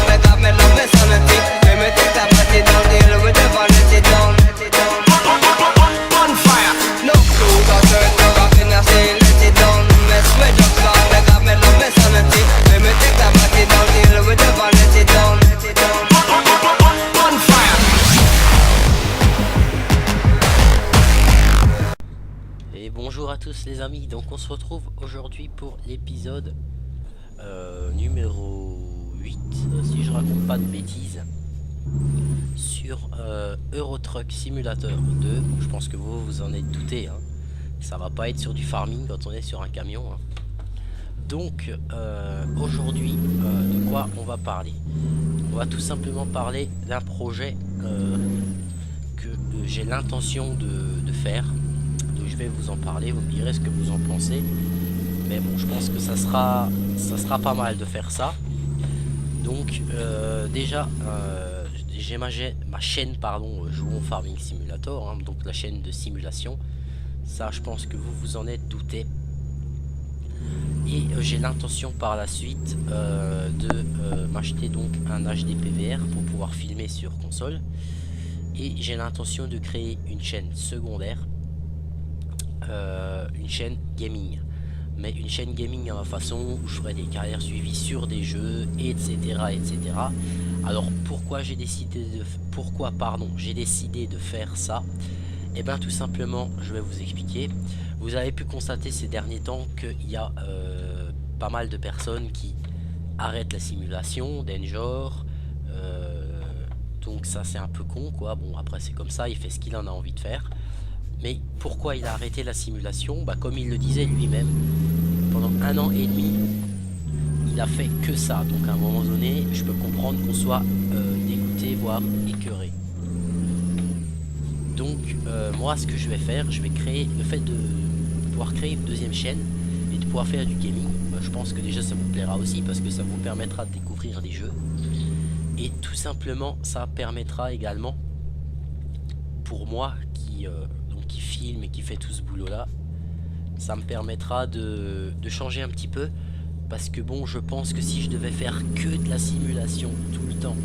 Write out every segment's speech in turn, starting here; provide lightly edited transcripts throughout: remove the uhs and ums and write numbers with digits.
They got me love me sanity. Let me take that body down, deal with the vanity down. On fire. No clue, got turned up, rockin' I say let it down. Mess with your clown, they got me love me sanity. Let me take that body down, deal with the vanity down. On fire. Et bonjour à tous les amis, donc on se retrouve aujourd'hui pour l'épisode numéro 8, si je raconte pas de bêtises, sur Euro Truck Simulator 2. Je pense que vous en êtes douté, hein. Ça va pas être sur du farming quand on est sur un camion, hein. Donc aujourd'hui, de quoi on va parler? On va tout simplement parler d'un projet que j'ai l'intention de faire. Donc je vais vous en parler, vous me direz ce que vous en pensez. Mais bon, je pense que ça sera pas mal de faire ça. Donc déjà j'ai ma chaîne Jouons Farming Simulator, hein, donc la chaîne de simulation. Ça, je pense que vous en êtes douté. Et j'ai l'intention par la suite de m'acheter donc un HD PVR pour pouvoir filmer sur console. Et j'ai l'intention de créer une chaîne secondaire, une chaîne gaming. Mais une chaîne gaming à ma façon, où je ferai des carrières suivies sur des jeux, etc. etc. Alors pourquoi j'ai décidé de faire ça? Et bien tout simplement, je vais vous expliquer. Vous avez pu constater ces derniers temps qu'il y a pas mal de personnes qui arrêtent la simulation, d'Enjor. Donc ça c'est un peu con quoi. Bon après c'est comme ça, il fait ce qu'il en a envie de faire. Mais pourquoi il a arrêté la simulation? Bah comme il le disait lui-même, pendant 1 an et demi, il a fait que ça. Donc à un moment donné, je peux comprendre qu'on soit dégoûté, voire écœuré. Donc moi ce que je vais faire, je vais créer le fait de pouvoir créer une deuxième chaîne et de pouvoir faire du gaming. Je pense que déjà ça vous plaira aussi parce que ça vous permettra de découvrir des jeux. Et tout simplement ça permettra également pour moi qui filme et qui fait tout ce boulot là, ça me permettra de changer un petit peu. Parce que bon, je pense que si je devais faire que de la simulation tout le temps,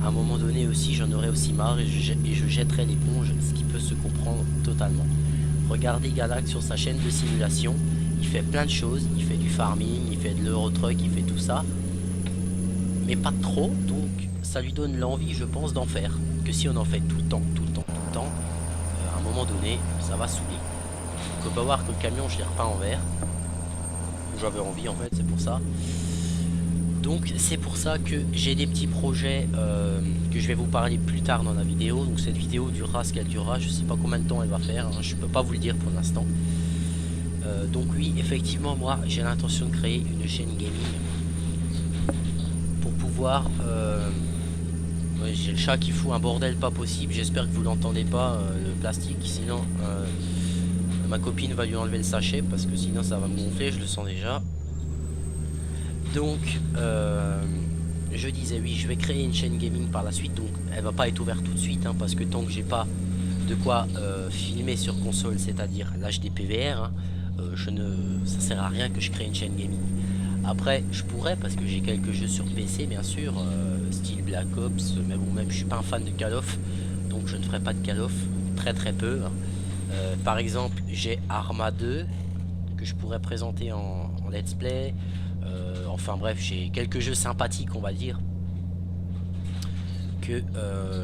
à un moment donné aussi j'en aurais aussi marre et je jetterais l'éponge, ce qui peut se comprendre totalement. Regardez Galax sur sa chaîne de simulation, il fait plein de choses, il fait du farming, il fait de l'Eurotruck, il fait tout ça, mais pas trop, donc ça lui donne l'envie je pense d'en faire. Que si on en fait tout le temps, à un moment donné ça va saouler. Donc on peut voir que le camion je l'ai repeint en vert. J'avais envie en fait, c'est pour ça. Donc c'est pour ça que j'ai des petits projets que je vais vous parler plus tard dans la vidéo. Donc cette vidéo durera ce qu'elle durera, je sais pas combien de temps elle va faire, hein, je peux pas vous le dire pour l'instant. Donc oui, effectivement moi j'ai l'intention de créer une chaîne gaming pour pouvoir ouais, j'ai le chat qui fout un bordel pas possible, j'espère que vous l'entendez pas, le plastique, sinon ma copine va lui enlever le sachet parce que sinon ça va me gonfler, je le sens déjà. Donc je disais oui, je vais créer une chaîne gaming par la suite. Donc elle va pas être ouverte tout de suite, hein, parce que tant que j'ai pas de quoi filmer sur console, c'est-à-dire l'HD PVR, hein, ça sert à rien que je crée une chaîne gaming. Après je pourrais, parce que j'ai quelques jeux sur PC bien sûr, style Black Ops, mais bon, même je suis pas un fan de Call of, donc je ne ferai pas de Call of, très peu, hein. Par exemple j'ai Arma 2 que je pourrais présenter en let's play, enfin bref j'ai quelques jeux sympathiques on va dire que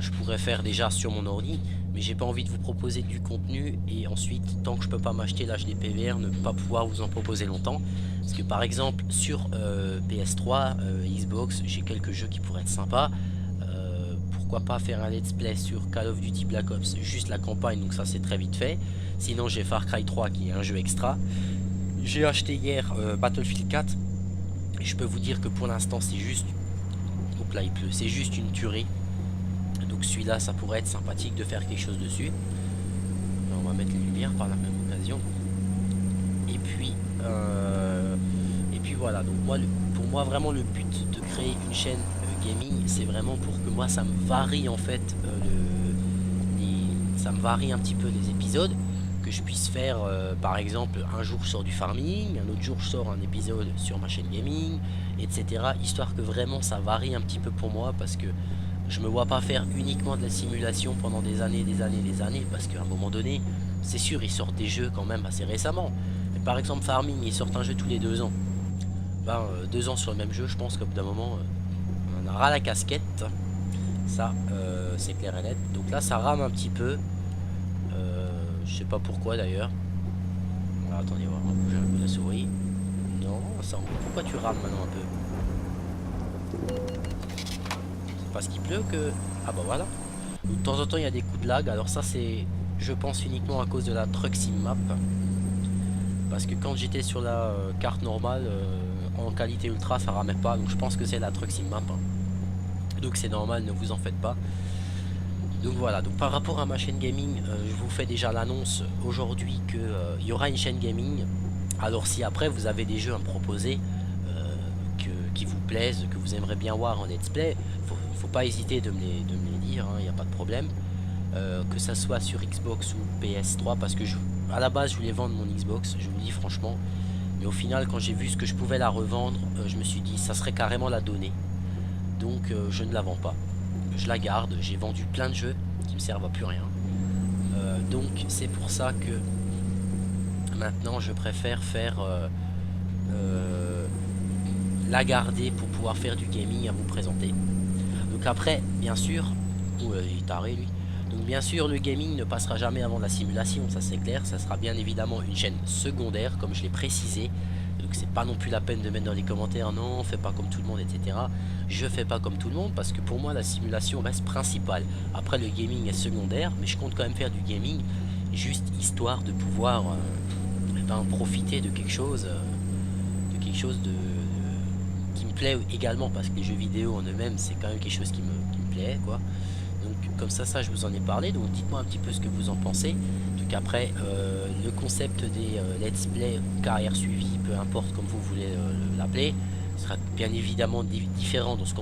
je pourrais faire déjà sur mon ordi, mais j'ai pas envie de vous proposer du contenu et ensuite tant que je peux pas m'acheter l'HD PVR ne pas pouvoir vous en proposer longtemps. Parce que par exemple sur PS3, Xbox, j'ai quelques jeux qui pourraient être sympas. Pourquoi pas faire un let's play sur Call of Duty Black Ops, juste la campagne, donc ça c'est très vite fait. Sinon j'ai Far Cry 3 qui est un jeu extra. J'ai acheté hier Battlefield 4 et je peux vous dire que pour l'instant c'est juste, donc là il pleut, c'est juste une tuerie. Donc celui-là ça pourrait être sympathique de faire quelque chose dessus. On va mettre les lumières par la même occasion. Et puis voilà, donc moi, pour moi vraiment le but de créer une chaîne gaming, c'est vraiment pour que moi ça me varie en fait ça me varie un petit peu les épisodes, que que je puisse faire par exemple un jour je sors du farming, un autre jour je sors un épisode sur ma chaîne gaming, etc. Histoire que vraiment ça varie un petit peu pour moi, parce que je me vois pas faire uniquement de la simulation pendant des années, parce qu'à un moment donné, c'est sûr ils sortent des jeux quand même assez récemment. Mais par exemple farming, ils sortent un jeu tous les 2 ans. Ben 2 ans sur le même jeu, je pense qu'au bout d'un moment on en a ras la casquette. Ça c'est clair et net. Donc là ça rame un petit peu. Je sais pas pourquoi d'ailleurs. Alors, attendez, on va bouger un peu la souris. Non, ça, pourquoi tu rames maintenant un peu? C'est parce qu'il pleut que... Ah bah voilà. De temps en temps il y a des coups de lag. Alors ça c'est, je pense, uniquement à cause de la Truck Sim Map. Parce que quand j'étais sur la carte normale, en qualité ultra, ça ramait pas. Donc je pense que c'est la Truck Sim Map. Hein. Donc c'est normal, ne vous en faites pas. Donc voilà, donc par rapport à ma chaîne gaming, je vous fais déjà l'annonce aujourd'hui que il y aura une chaîne gaming. Alors si après vous avez des jeux à me proposer qui vous plaisent, que vous aimeriez bien voir en let's play, faut pas hésiter de me les dire, il n'y a pas de problème. Que ça soit sur Xbox ou PS3, parce que à la base je voulais vendre mon Xbox, je vous le dis franchement. Mais au final quand j'ai vu ce que je pouvais la revendre, je me suis dit ça serait carrément la donner. Donc je ne la vends pas. Je la garde, j'ai vendu plein de jeux qui me servent à plus rien. Donc c'est pour ça que maintenant je préfère faire la garder pour pouvoir faire du gaming à vous présenter. Donc après, bien sûr, il est taré lui. Donc bien sûr le gaming ne passera jamais avant la simulation, ça c'est clair. Ça sera bien évidemment une chaîne secondaire comme je l'ai précisé. Donc c'est pas non plus la peine de mettre dans les commentaires non, fais pas comme tout le monde, etc. Je fais pas comme tout le monde parce que pour moi la simulation reste principale. Après le gaming est secondaire, mais je compte quand même faire du gaming juste histoire de pouvoir profiter de quelque chose qui me plaît également, parce que les jeux vidéo en eux-mêmes c'est quand même quelque chose qui me plaît quoi. Donc comme ça je vous en ai parlé, donc dites-moi un petit peu ce que vous en pensez. Donc après le concept des let's play carrière suivie, peu importe comme vous voulez l'appeler, sera bien évidemment différent de ce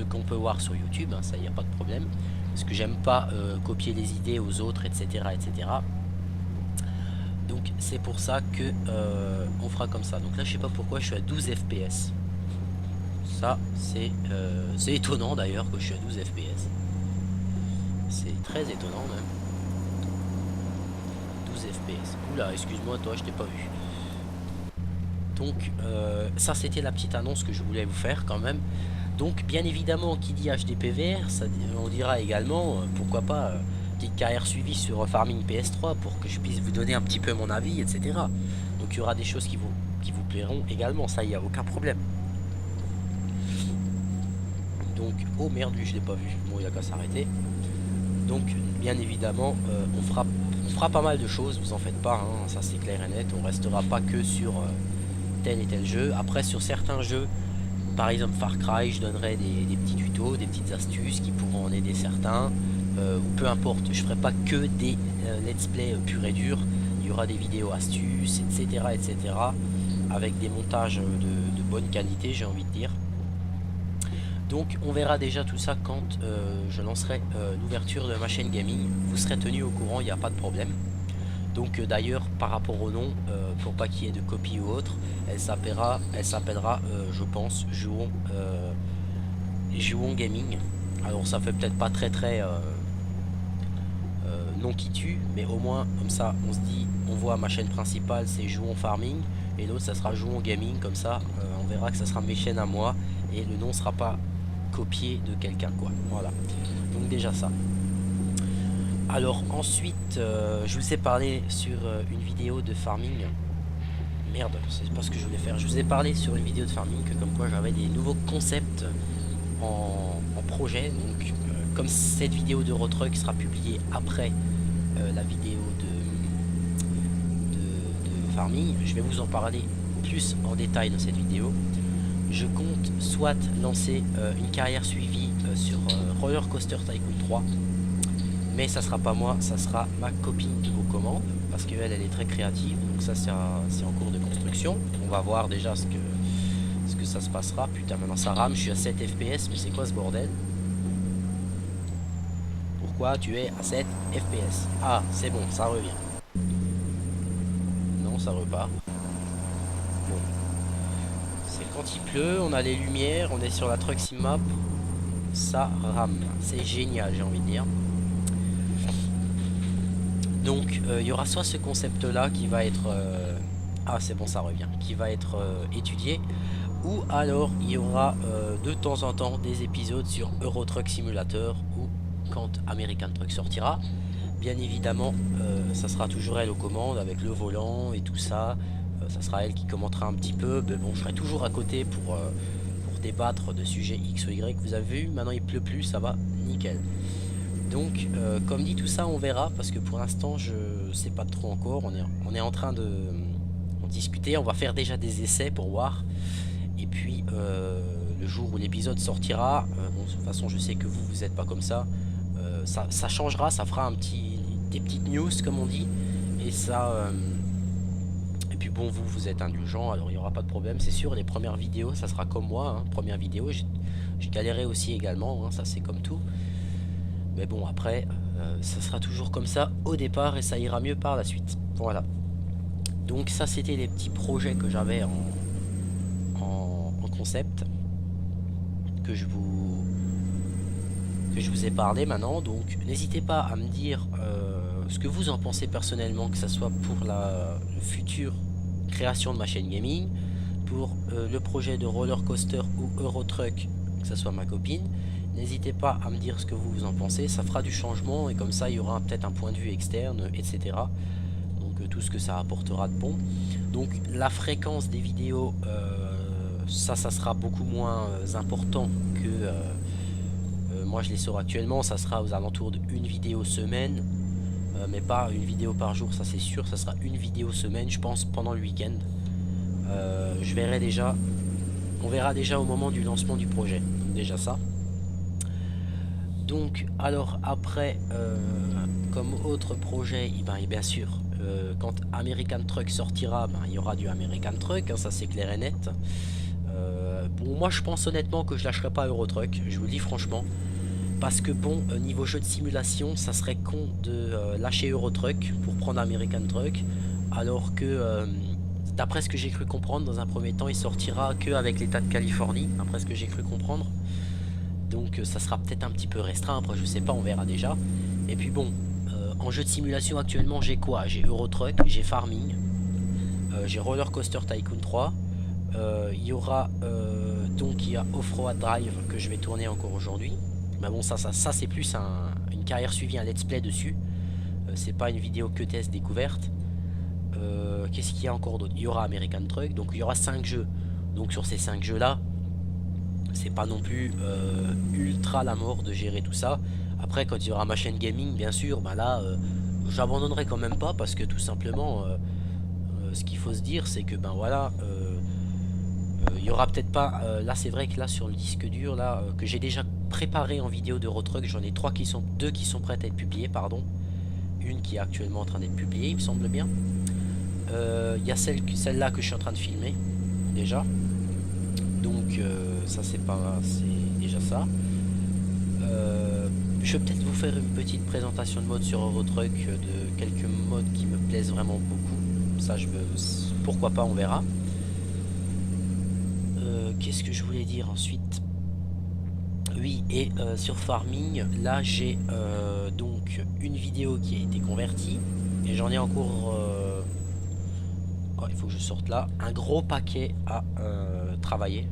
qu'on peut voir sur YouTube, hein, ça il n'y a pas de problème, parce que j'aime pas copier les idées aux autres, etc. etc. Donc c'est pour ça que on fera comme ça. Donc là je sais pas pourquoi je suis à 12 fps. Ça c'est étonnant d'ailleurs que je suis à 12 fps. C'est très étonnant même. 12 fps. Oula, excuse-moi, toi, je t'ai pas vu. Donc, ça, c'était la petite annonce que je voulais vous faire quand même. Donc, bien évidemment, qui dit HDPVR, ça, on dira également, pourquoi pas, petite carrière suivie sur Farming PS3 pour que je puisse vous donner un petit peu mon avis, etc. Donc, il y aura des choses qui vous plairont également, ça, il n'y a aucun problème. Donc, oh merde, lui, je l'ai pas vu. Bon, il a qu'à s'arrêter. Donc bien évidemment on fera pas mal de choses, vous en faites pas, hein, ça c'est clair et net. On restera pas que sur tel et tel jeu. Après sur certains jeux, par exemple Far Cry, je donnerai des petits tutos, des petites astuces qui pourront en aider certains, ou peu importe, je ferai pas que des let's play pur et dur. Il y aura des vidéos astuces, etc. etc. avec des montages de bonne qualité, j'ai envie de dire. Donc on verra déjà tout ça quand je lancerai l'ouverture de ma chaîne gaming. Vous serez tenu au courant, il n'y a pas de problème. Donc d'ailleurs par rapport au nom, pour pas qu'il y ait de copie ou autre, elle s'appellera je pense Jouons Gaming. Alors ça fait peut-être pas très nom qui tue, mais au moins comme ça on se dit, on voit ma chaîne principale c'est Jouons Farming, et l'autre ça sera Jouons Gaming. Comme ça on verra que ça sera mes chaînes à moi et le nom sera pas copié de quelqu'un quoi. Voilà, donc déjà ça. Alors ensuite je vous ai parlé sur une vidéo de farming. Merde, c'est pas ce que je voulais faire. Je vous ai parlé sur une vidéo de farming que comme quoi j'avais des nouveaux concepts en projet. Donc comme cette vidéo de Rotruck sera publiée après la vidéo de farming, je vais vous en parler plus en détail dans cette vidéo. Je compte soit lancer une carrière suivie sur Roller Coaster Tycoon 3, mais ça sera pas moi, ça sera ma copine aux commandes, parce qu'elle est très créative. Donc ça c'est en cours de construction. On va voir déjà ce que ça se passera. Putain, maintenant ça rame, je suis à 7 fps, mais c'est quoi ce bordel? Pourquoi tu es à 7 fps? Ah c'est bon, ça revient. ça repart. Bon. C'est quand il pleut, on a les lumières, on est sur la Truck Sim Map. Ça rame. C'est génial, j'ai envie de dire. Donc, il y aura soit ce concept-là qui va être... Ah, c'est bon, ça revient. Qui va être étudié. Ou alors, il y aura de temps en temps des épisodes sur Euro Truck Simulator ou quand American Truck sortira. Bien évidemment, ça sera toujours elle aux commandes avec le volant et tout ça. Ça sera elle qui commentera un petit peu. Mais bon, je serai toujours à côté pour débattre de sujets X ou Y. Vous avez vu, maintenant il pleut plus, ça va nickel. Donc, comme dit, tout ça on verra parce que pour l'instant je sais pas trop encore. On est en train de discuter. On va faire déjà des essais pour voir. Et puis, le jour où l'épisode sortira, bon, de toute façon, je sais que vous n'êtes pas comme ça. Ça changera, ça fera des petites news comme on dit. Et ça. Et puis bon, vous êtes indulgents, alors il n'y aura pas de problème, c'est sûr. Les premières vidéos, ça sera comme moi. Hein, première vidéo, j'ai galéré aussi également. Hein, ça c'est comme tout. Mais bon, après, ça sera toujours comme ça au départ et ça ira mieux par la suite. Voilà. Donc ça, c'était les petits projets que j'avais en concept que je vous ai parlé maintenant. Donc n'hésitez pas à me dire ce que vous en pensez personnellement, que ce soit pour la future création de ma chaîne gaming, pour le projet de roller coaster ou Euro Truck, que ce soit ma copine. N'hésitez pas à me dire ce que vous en pensez, ça fera du changement et comme ça il y aura peut-être un point de vue externe, etc. Donc tout ce que ça apportera de bon. Donc la fréquence des vidéos, ça sera beaucoup moins important que moi je les sors actuellement. Ça sera aux alentours d'une vidéo semaine, mais pas une vidéo par jour, ça c'est sûr. Ça sera une vidéo semaine, je pense, pendant le week-end. Je verrai déjà, on verra déjà au moment du lancement du projet. Donc, déjà ça. Donc alors après, comme autre projet, et bien sûr, quand American Truck sortira, il y aura du American Truck, hein, ça c'est clair et net. Bon, moi je pense honnêtement que je lâcherai pas Euro Truck, je vous le dis franchement. Parce que bon, niveau jeu de simulation, ça serait con de lâcher Euro Truck pour prendre American Truck. Alors que, d'après ce que j'ai cru comprendre, dans un premier temps, il sortira que avec l'État de Californie, d'après ce que j'ai cru comprendre. Donc ça sera peut-être un petit peu restreint, après je sais pas, on verra déjà. Et puis bon, en jeu de simulation actuellement, j'ai quoi? J'ai Euro Truck, j'ai Farming, j'ai Roller Coaster Tycoon 3. Il y aura donc il y a Off-Road Drive que je vais tourner encore aujourd'hui. Mais bon, ça c'est plus une carrière suivie, un let's play dessus. C'est pas une vidéo que test découverte. Qu'est-ce qu'il y a encore d'autre? Il y aura American Truck, donc il y aura 5 jeux. Donc sur ces 5 jeux là, c'est pas non plus ultra la mort de gérer tout ça. Après, quand il y aura ma chaîne gaming, bien sûr, là j'abandonnerai quand même pas, parce que tout simplement ce qu'il faut se dire, c'est que voilà, il y aura peut-être pas là, c'est vrai que là sur le disque dur là que j'ai déjà préparé en vidéo de Euro Truck, j'en ai deux qui sont prêtes à être publiées, pardon, une qui est actuellement en train d'être publiée, il me semble bien. Il y a celle-là que je suis en train de filmer déjà, donc ça c'est déjà ça. Je vais peut-être vous faire une petite présentation de mode sur Euro Truck, de quelques modes qui me plaisent vraiment beaucoup. Ça pourquoi pas, on verra. Qu'est-ce que je voulais dire ensuite? Oui, et sur Farming, là j'ai donc une vidéo qui a été convertie et j'en ai encore il faut que je sorte là un gros paquet à travailler.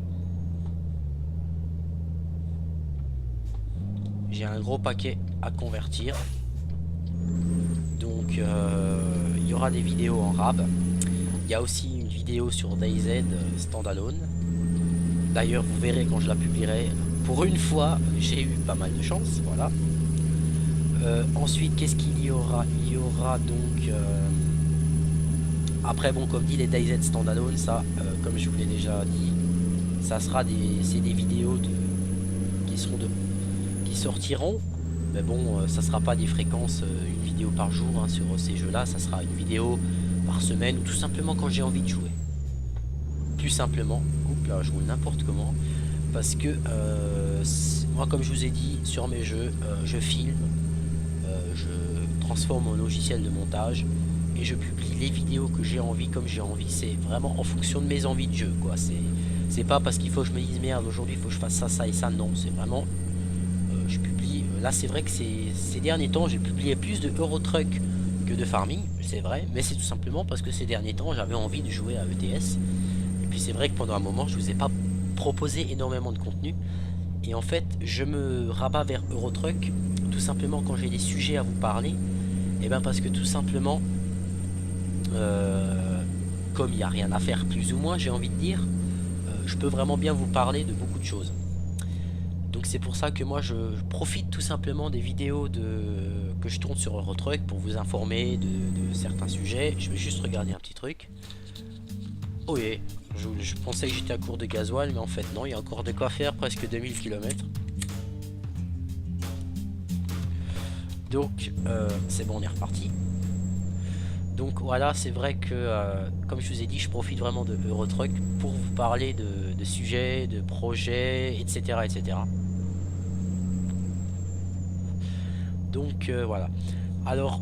J'ai un gros paquet à convertir, donc il y aura des vidéos en rab. Il y a aussi une vidéo sur DayZ standalone. D'ailleurs vous verrez quand je la publierai. Pour une fois j'ai eu pas mal de chance, voilà. Ensuite qu'est-ce qu'il y aura? Il y aura donc après bon, comme dit, les DayZ standalone, ça comme je vous l'ai déjà dit, ça sera c'est des vidéos qui sortiront, mais bon ça sera pas des fréquences une vidéo par jour hein, sur ces jeux là, ça sera une vidéo par semaine ou tout simplement quand j'ai envie de jouer, plus simplement. Oups là, je roule n'importe comment, parce que moi comme je vous ai dit, sur mes jeux je filme, je transforme mon logiciel de montage et je publie les vidéos que j'ai envie comme j'ai envie. C'est vraiment en fonction de mes envies de jeu, quoi. C'est pas parce qu'il faut que je me dise merde aujourd'hui il faut que je fasse ça, ça et ça. Non, c'est vraiment je publie. Là c'est vrai que ces derniers temps j'ai publié plus de Euro Truck que de farming, c'est vrai, mais c'est tout simplement parce que ces derniers temps j'avais envie de jouer à ETS. Et puis c'est vrai que pendant un moment je vous ai pas proposé énormément de contenu. Et en fait je me rabats vers Euro Truck tout simplement quand j'ai des sujets à vous parler. Et bien parce que tout simplement comme il n'y a rien à faire plus ou moins, j'ai envie de dire, je peux vraiment bien vous parler de beaucoup de choses. Donc c'est pour ça que moi je profite tout simplement des vidéos que je tourne sur Eurotruck pour vous informer de certains sujets. Je vais juste regarder un petit truc. Oh oui, je pensais que j'étais à court de gasoil, mais en fait non, il y a encore de quoi faire, presque 2000 km. Donc c'est bon, on est reparti. Donc voilà, c'est vrai que comme je vous ai dit, je profite vraiment de Eurotruck pour vous parler de sujets, de projets, etc. etc. Donc voilà. Alors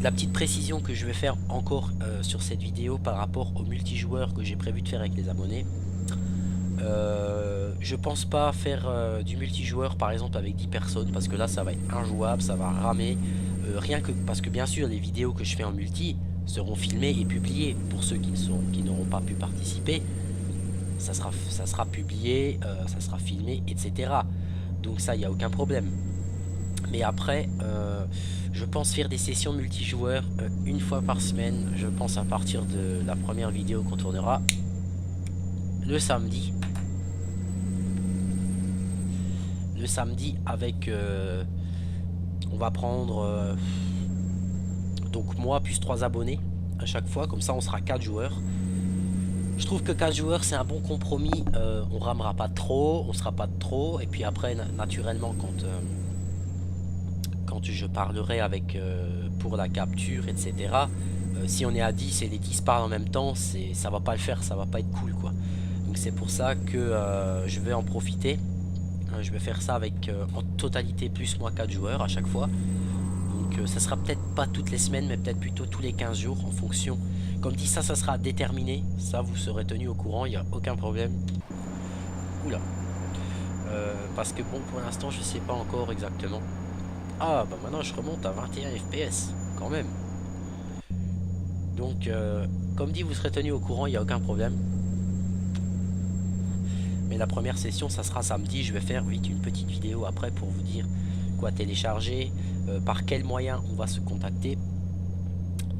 la petite précision que je vais faire encore sur cette vidéo par rapport au multijoueur que j'ai prévu de faire avec les abonnés. Je pense pas faire du multijoueur par exemple avec 10 personnes parce que là ça va être injouable, ça va ramer. Rien que parce que bien sûr les vidéos que je fais en multi seront filmées et publiées pour ceux qui n'auront pas pu participer. Ça sera publié, ça sera filmé, etc. Donc ça, il n'y a aucun problème. Mais après, je pense faire des sessions multijoueurs une fois par semaine. Je pense à partir de la première vidéo qu'on tournera le samedi. Le samedi avec... on va prendre donc moi plus 3 abonnés à chaque fois, comme ça on sera 4 joueurs. Je trouve que 4 joueurs c'est un bon compromis, on ramera pas trop, on sera pas de trop, et puis après naturellement quand je parlerai avec pour la capture etc, si on est à 10 et les 10 parlent en même temps, ça va pas le faire, ça va pas être cool quoi. Donc c'est pour ça que je vais en profiter. Je vais faire ça avec en totalité plus moi 4 joueurs à chaque fois. Donc ça sera peut-être pas toutes les semaines, mais peut-être plutôt tous les 15 jours en fonction. Comme dit, ça sera déterminé. Ça vous serez tenu au courant, il n'y a aucun problème. Oula. Parce que bon, pour l'instant je sais pas encore exactement. Ah bah maintenant je remonte à 21 FPS quand même. Donc comme dit, vous serez tenu au courant, il n'y a aucun problème. Mais la première session ça sera samedi. Je vais faire vite une petite vidéo après pour vous dire quoi télécharger, par quel moyen on va se contacter.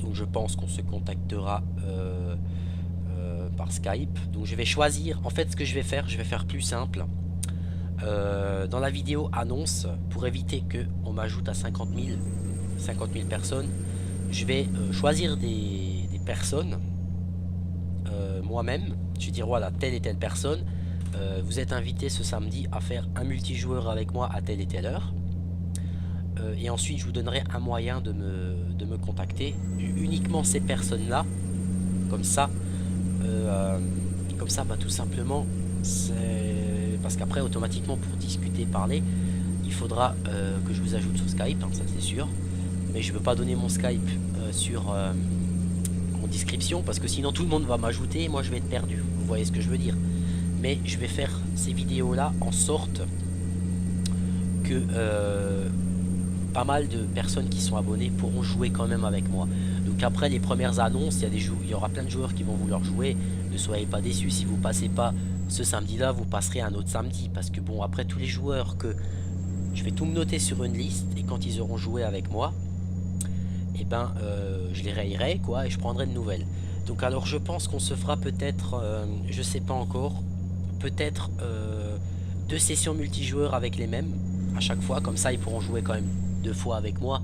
Donc je pense qu'on se contactera par Skype. Donc je vais choisir, en fait ce que je vais faire plus simple. Dans la vidéo annonce, pour éviter que on m'ajoute à 50 000 personnes, je vais choisir des personnes moi-même. Je vais dire voilà, telle et telle personne. Vous êtes invité ce samedi à faire un multijoueur avec moi à telle et telle heure. Et ensuite je vous donnerai un moyen de me contacter. Uniquement ces personnes là. Comme ça bah, tout simplement c'est... Parce qu'après automatiquement pour discuter, parler, il faudra que je vous ajoute sur Skype, hein, ça c'est sûr. Mais je ne veux pas donner mon Skype en description, parce que sinon tout le monde va m'ajouter et moi je vais être perdu. Vous voyez ce que je veux dire. Mais je vais faire ces vidéos là en sorte que pas mal de personnes qui sont abonnées pourront jouer quand même avec moi. Donc après les premières annonces, il y aura plein de joueurs qui vont vouloir jouer. Ne soyez pas déçus, si vous passez pas ce samedi là, vous passerez un autre samedi, parce que bon, après tous les joueurs que je vais tout me noter sur une liste, et quand ils auront joué avec moi, et ben je les rayerai quoi, et je prendrai de nouvelles. Donc alors je pense qu'on se fera peut-être, je sais pas encore, peut-être 2 sessions multijoueurs avec les mêmes à chaque fois, comme ça ils pourront jouer quand même 2 fois avec moi,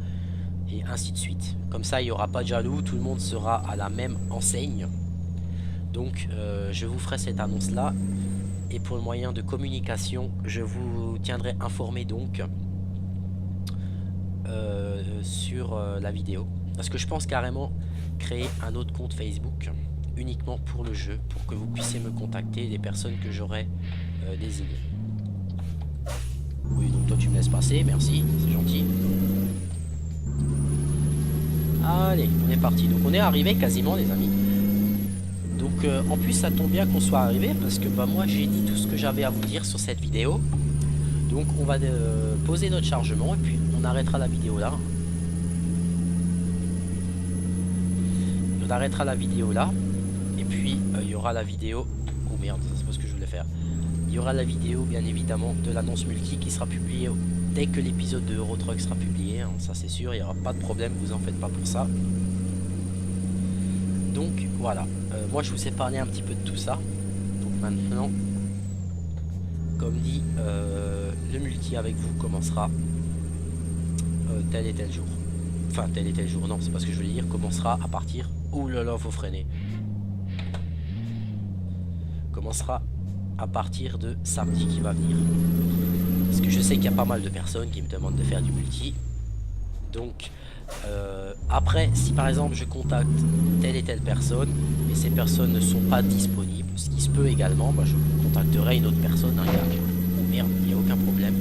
et ainsi de suite. Comme ça il n'y aura pas de jaloux, tout le monde sera à la même enseigne. Donc je vous ferai cette annonce là, et pour le moyen de communication je vous tiendrai informé donc sur la vidéo, parce que je pense carrément créer un autre compte Facebook uniquement pour le jeu, pour que vous puissiez me contacter, des personnes que j'aurai désignées. Oui, donc toi tu me laisses passer, merci, c'est gentil. Allez, on est parti. Donc on est arrivé quasiment les amis. Donc en plus ça tombe bien qu'on soit arrivé parce que bah moi j'ai dit tout ce que j'avais à vous dire sur cette vidéo. Donc on va poser notre chargement et puis on arrêtera la vidéo là. On arrêtera la vidéo là. Et puis il y aura la vidéo. Oh merde, c'est pas ce que je voulais faire. Il y aura la vidéo bien évidemment de l'annonce multi qui sera publiée dès que l'épisode de Euro Truck sera publié, hein, ça c'est sûr, il n'y aura pas de problème, vous en faites pas pour ça. Donc voilà, moi je vous ai parlé un petit peu de tout ça. Donc maintenant, comme dit, le multi avec vous commencera tel et tel jour. Enfin tel et tel jour, non c'est pas ce que je voulais dire, commencera à partir... Ouh là là, faut freiner. Commencera à partir de samedi qui va venir. Parce que je sais qu'il y a pas mal de personnes qui me demandent de faire du multi. Donc après, si par exemple je contacte telle et telle personne et ces personnes ne sont pas disponibles, ce qui se peut également, bah, je contacterai une autre personne. Hein, oh merde, il n'y a aucun problème.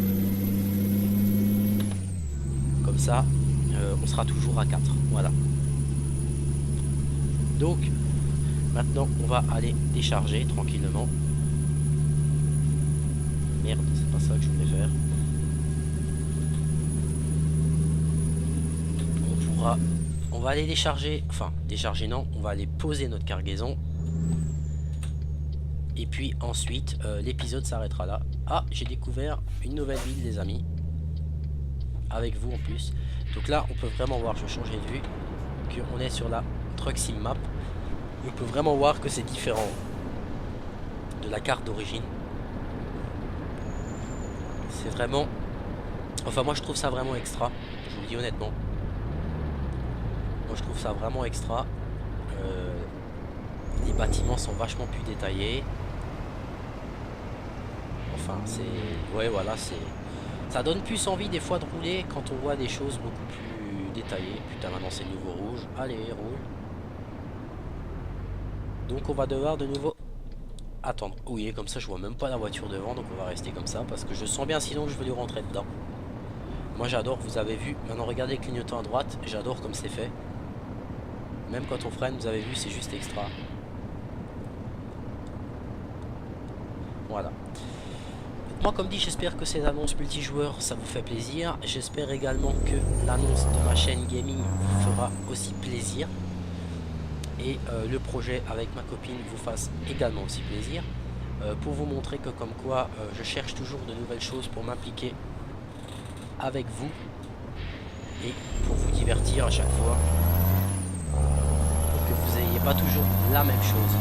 Comme ça, on sera toujours à 4. Voilà. Donc maintenant on va aller décharger tranquillement. Merde, c'est pas ça que je voulais faire. On va aller décharger, enfin décharger non, on va aller poser notre cargaison. Et puis ensuite l'épisode s'arrêtera là. Ah, j'ai découvert une nouvelle ville les amis. Avec vous en plus. Donc là on peut vraiment voir, je vais changer de vue, qu'on est sur la Truck Sim Map. On peut vraiment voir que c'est différent de la carte d'origine. C'est vraiment... Enfin moi je trouve ça vraiment extra. Je vous le dis honnêtement. Moi je trouve ça vraiment extra. Les bâtiments sont vachement plus détaillés. Enfin c'est... Ouais voilà, c'est... Ça donne plus envie des fois de rouler quand on voit des choses beaucoup plus détaillées. Putain maintenant c'est nouveau rouge. Allez roule. Donc on va devoir de nouveau attendre. Oui, comme ça je vois même pas la voiture devant. Donc on va rester comme ça parce que je sens bien sinon que je vais lui rentrer dedans. Moi j'adore, vous avez vu. Maintenant regardez le clignotant à droite. J'adore comme c'est fait. Même quand on freine, vous avez vu, c'est juste extra. Voilà. Donc moi comme dit, j'espère que ces annonces multijoueurs ça vous fait plaisir. J'espère également que l'annonce de ma chaîne gaming vous fera aussi plaisir. Et le projet avec ma copine vous fasse également aussi plaisir. Pour vous montrer que comme quoi je cherche toujours de nouvelles choses pour m'impliquer avec vous. Et pour vous divertir à chaque fois. Pour que vous n'ayez pas toujours la même chose.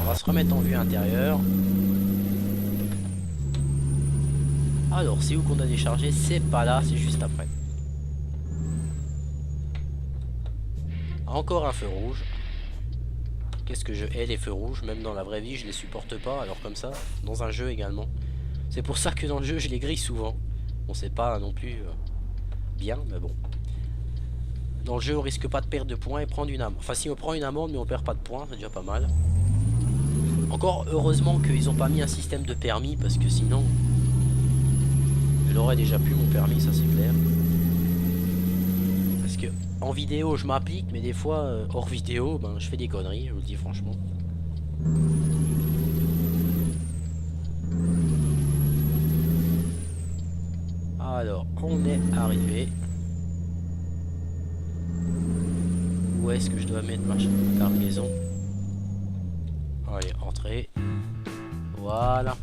On va se remettre en vue intérieure. Alors c'est où qu'on a déchargé? C'est pas là, c'est juste après. Encore un feu rouge. Qu'est-ce que je hais les feux rouges. Même dans la vraie vie je les supporte pas. Alors comme ça, dans un jeu également. C'est pour ça que dans le jeu je les grille souvent. On sait pas non plus bien, mais bon. Dans le jeu on risque pas de perdre de points et prendre une amende. Enfin si on prend une amende mais on perd pas de points, c'est déjà pas mal. Encore heureusement qu'ils ont pas mis un système de permis. Parce que sinon je l'aurais déjà pu mon permis, ça c'est clair. Parce que en vidéo je m'applique, mais des fois hors vidéo ben, je fais des conneries, je vous le dis franchement. Alors on est arrivé. Où est-ce que je dois mettre ma cargaison? Allez, entrée. Voilà.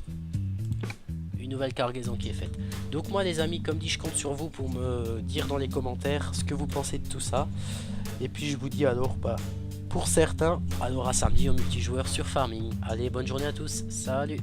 Une nouvelle cargaison qui est faite. Donc moi les amis, comme dit, je compte sur vous pour me dire dans les commentaires ce que vous pensez de tout ça. Et puis je vous dis alors, bah, pour certains, alors à samedi en multijoueur sur Farming. Allez, bonne journée à tous, salut.